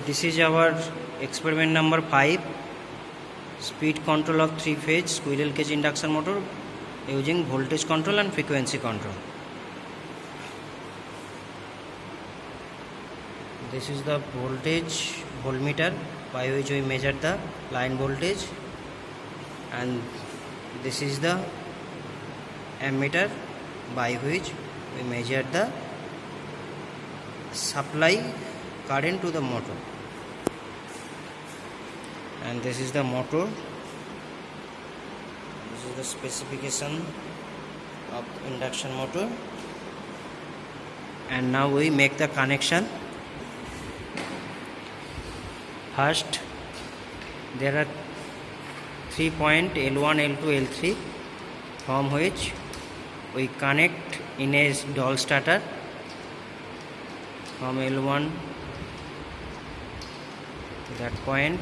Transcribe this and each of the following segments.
This is our experiment number 5, speed control of 3-phase squirrel cage induction motor using voltage control and frequency control. This is the voltmeter by which we measure the line voltage, and this is the ammeter by which we measure the supply current to the motor. And this is the motor. This is the specification of induction motor. And now we make the connection. First, there are 3 points L1, L2, L3 from which we connect in a doll starter from L1 to that point.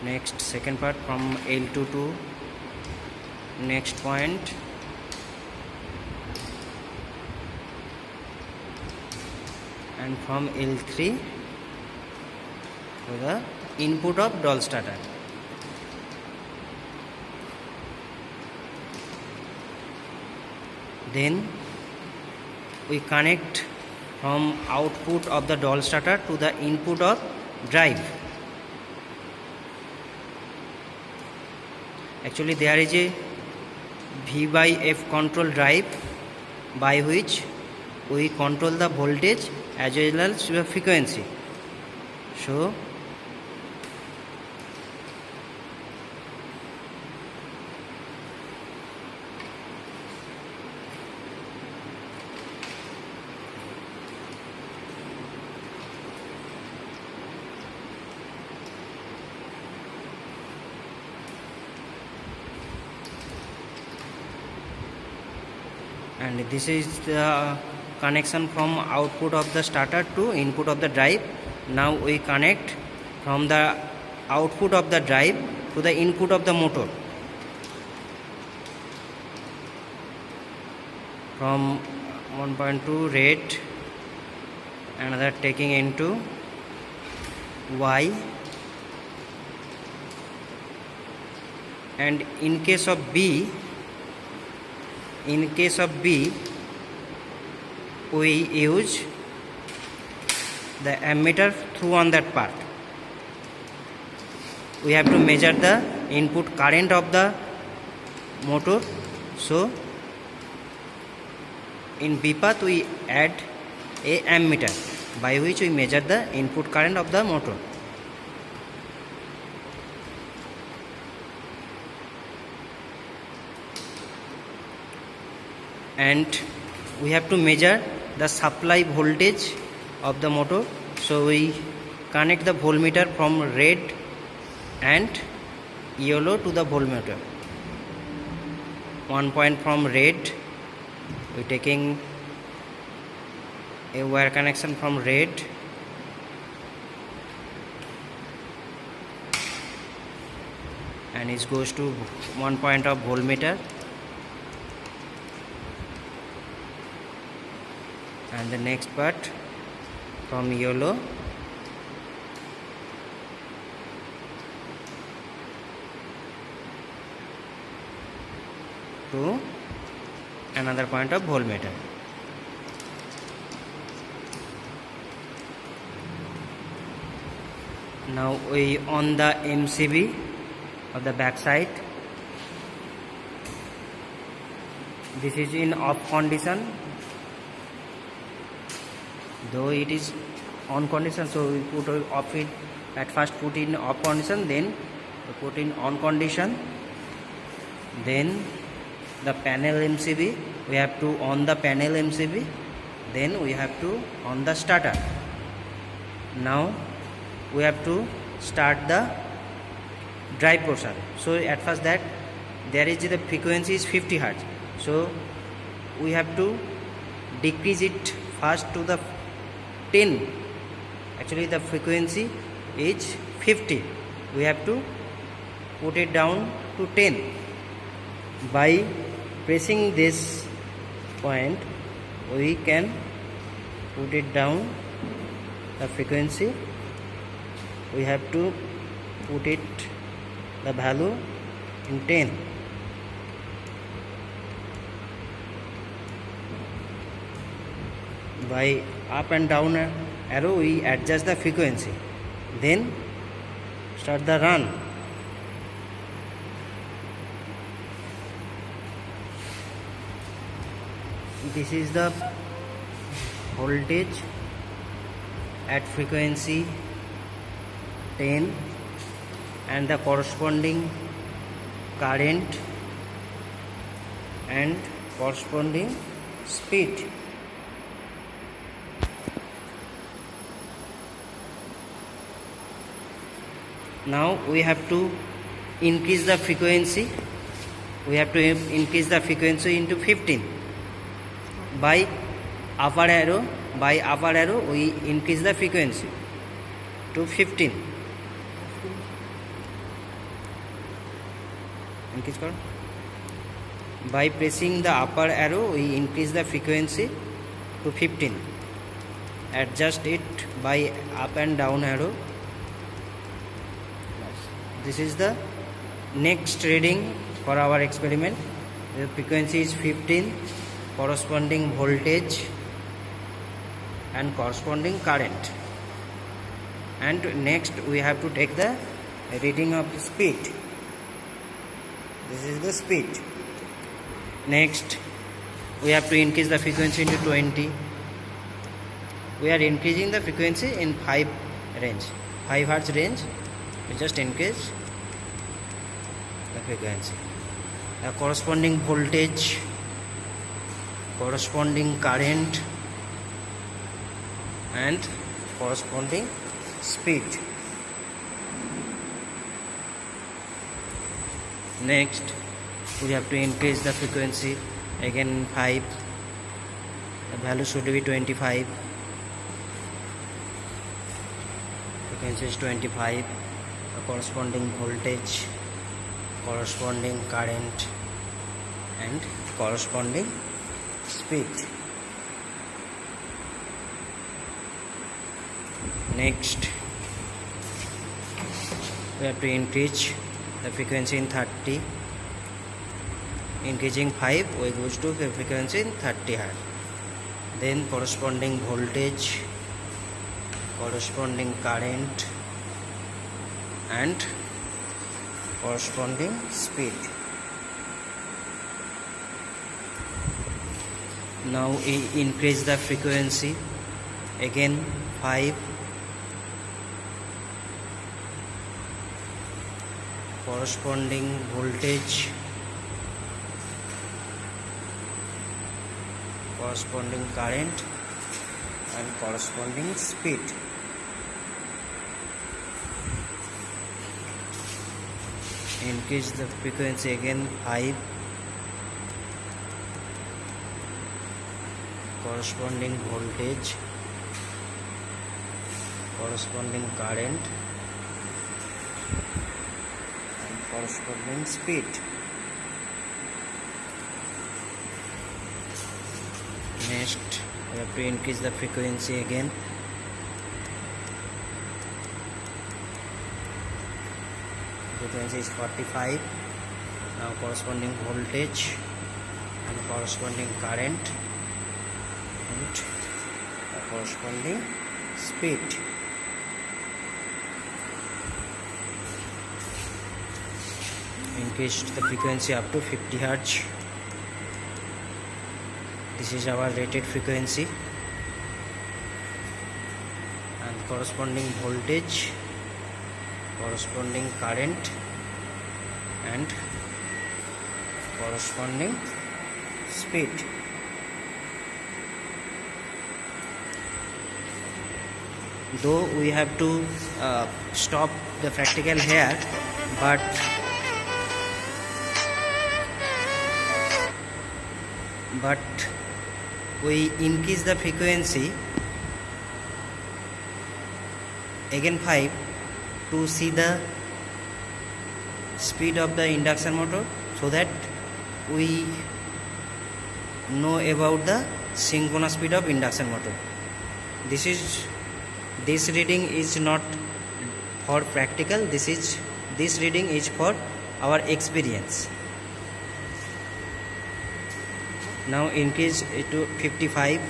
Next, second part from L2 to next point, and from L3 to the input of doll starter. Then we connect from output of the doll starter to the input of drive. Actually, there is a V by F control drive by which we control the voltage as well as the frequency. So and this is the connection from output of the starter to input of the drive. Now we connect from the output of the drive to the input of the motor. From 1.2 red, another taking into Y, and in case of B, we use the ammeter through on that part. We have to measure the input current of the motor. So in B path we add a ammeter by which we measure the input current of the motor. And we have to measure the supply voltage of the motor. So we connect the voltmeter from red and yellow to the voltmeter. 1 point from red, we taking a wire connection from red, and it goes to 1 point of voltmeter, and the next part from yellow to another point of voltmeter. Now we on the MCB of the back side. This is in off condition, though it is on condition, so we put off it at first, put in off condition, then we put in on condition, then the panel MCB, we have to on the panel MCB, then we have to on the starter. Now we have to start the drive portion. So at first that there is the frequency is 50 Hz, so we have to decrease it first to the 10. Actually the frequency is 50, we have to put it down to 10 by pressing this point. We can put it down the frequency. We have to put it the value in 10. By up and down arrow we adjust the frequency, then start the run. This is the voltage at frequency 10 and the corresponding current and corresponding speed. Now we have to increase the frequency. We have to increase the frequency into 15. By upper arrow we increase the frequency to 15. Increase करो. By pressing the upper arrow we increase the frequency to 15. Adjust it by up and down arrow. This is the next reading for our experiment. The frequency is 15, corresponding voltage and corresponding current. And next we have to take the reading of speed. This is the speed. Next we have to increase the frequency into 20. We are increasing the frequency in 5 Hz range. We just increase the frequency. The corresponding voltage, corresponding current and corresponding speed. Next we have to increase the frequency again 5. The value should be 25. Frequency is 25. The corresponding voltage, corresponding current and corresponding speed. Next we have to increase the frequency in 30. Increasing 5 we goes to the frequency in 30 Hz. Then corresponding voltage, corresponding current and corresponding speed. Now we increase the frequency again 5. Corresponding voltage, corresponding current and corresponding speed. Increase the frequency again 5. Corresponding voltage, corresponding current and corresponding speed. Next we have to increase the frequency again. Frequency is 45. Now corresponding voltage and corresponding current and corresponding speed. Increased the frequency up to 50 Hz. This is our rated frequency. And corresponding voltage, corresponding current and corresponding speed. Though we have to stop the practical here, but we increase the frequency again 5 to see the speed of the induction motor, so that we know about the synchronous speed of induction motor. this reading is not for practical. This reading is for our experience. Now increase it to 55.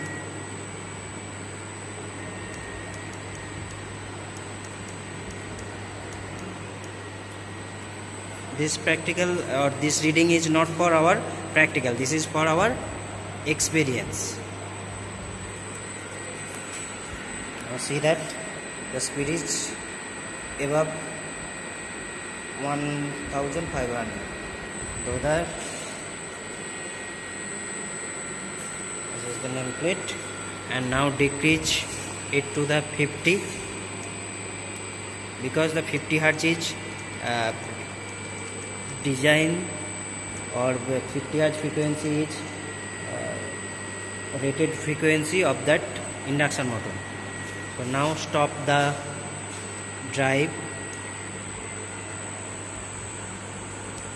This practical or this reading is not for our practical, this is for our experience. Now see that the speed is above 1500. So that this is the nameplate, and now decrease it to the 50, because the 50 Hz is design, or 50 Hz frequency is rated frequency of that induction motor. So now stop the drive,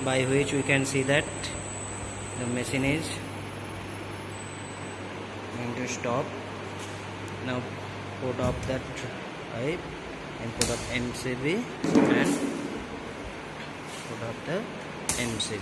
by which we can see that the machine is going to stop. Now put off that drive and put up MCB and put up the MCB.